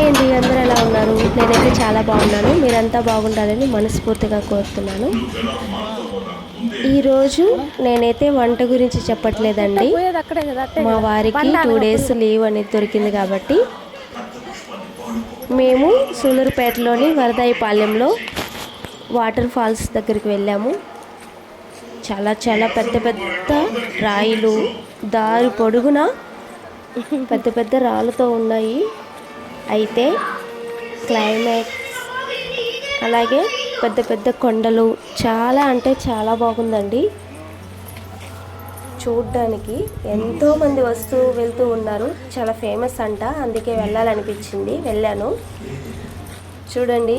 Hi అండి, అందరూ ఎలా ఉన్నారు? నేనైతే చాలా బాగున్నాను. మీరంతా బాగుండాలని మనస్ఫూర్తిగా కోరుతున్నాను. ఈరోజు నేనైతే వంట గురించి చెప్పట్లేదండి. మా వారికి 2 డేస్ లీవ్ అనేది దొరికింది కాబట్టి మేము సూలూరుపేటలోని వరదాయిపాలెంలో వాటర్ ఫాల్స్ దగ్గరికి వెళ్ళాము. చాలా చాలా పెద్ద పెద్ద రాయిలు, దారి పొడుగున పెద్ద పెద్ద రాళ్ళతో ఉన్నాయి. అయితే క్లైమాక్స్ అలాగే పెద్ద పెద్ద కొండలు, చాలా అంటే చాలా బాగుందండి. చూడ్డానికి ఎంతోమంది వస్తూ వెళ్తూ ఉన్నారు. చాలా ఫేమస్ అంట, అందుకే వెళ్ళాలనిపించింది, వెళ్ళాను. చూడండి,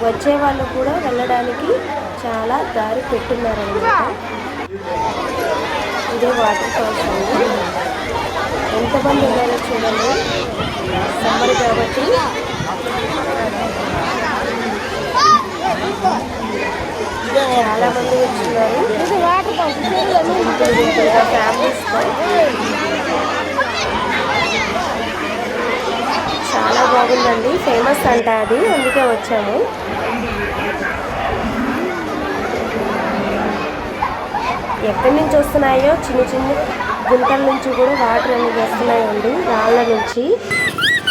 వచ్చే వాళ్ళు కూడా వెళ్ళడానికి చాలా దారి పెట్టున్నారన్నమాట. ఇదే వాటర్ ఫాల్స్ అండి. ఎంతమంది ఉన్నారో చూడండి. సమ్మర్ కాబట్టి చాలా మంది వచ్చినారు. ఫ్యామిలీస్తో చాలా బాగుందండి. ఫేమస్ అంట అది, అందుకే వచ్చాము. ఎక్కడి నుంచి వస్తున్నాయో చిన్న చిన్న గుంటల నుంచి కూడా వాటర్ అనేది వస్తున్నాయండి, రాళ్ళ నుంచి.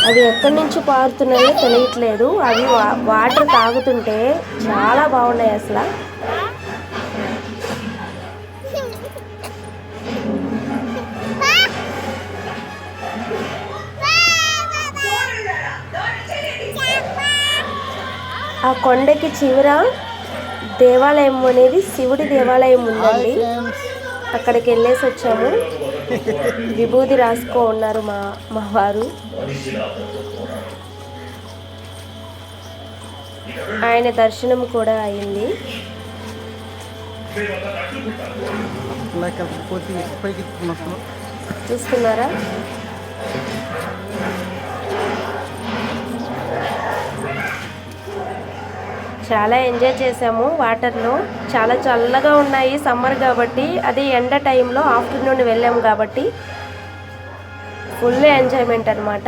అవి ఎక్కడి నుంచి పారుతున్నాయో తెలియట్లేదు. అవి వాటర్ తాగుతుంటే చాలా బాగున్నాయి అసలు. ఆ కొండకి చివర దేవాలయం అనేది శివుడి దేవాలయం ఉందండి. అక్కడికి వెళ్ళేసి వచ్చాము. విభూది రాసుకో ఉన్నారు మా వారు. ఆయన దర్శనం కూడా అయింది. చూస్తున్నారా? చాలా ఎంజాయ్ చేసాము వాటర్లో. చాలా చల్లగా ఉన్నాయి, సమ్మర్ కాబట్టి. అది ఎండ టైంలో ఆఫ్టర్నూన్ వెళ్ళాము కాబట్టి ఫుల్ ఎంజాయ్మెంట్ అనమాట.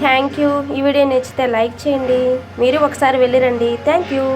Thank you. ఈ వీడియో నచ్చితే లైక్ చేయండి. మీరు ఒకసారి వెళ్ళిరండి. Thank you.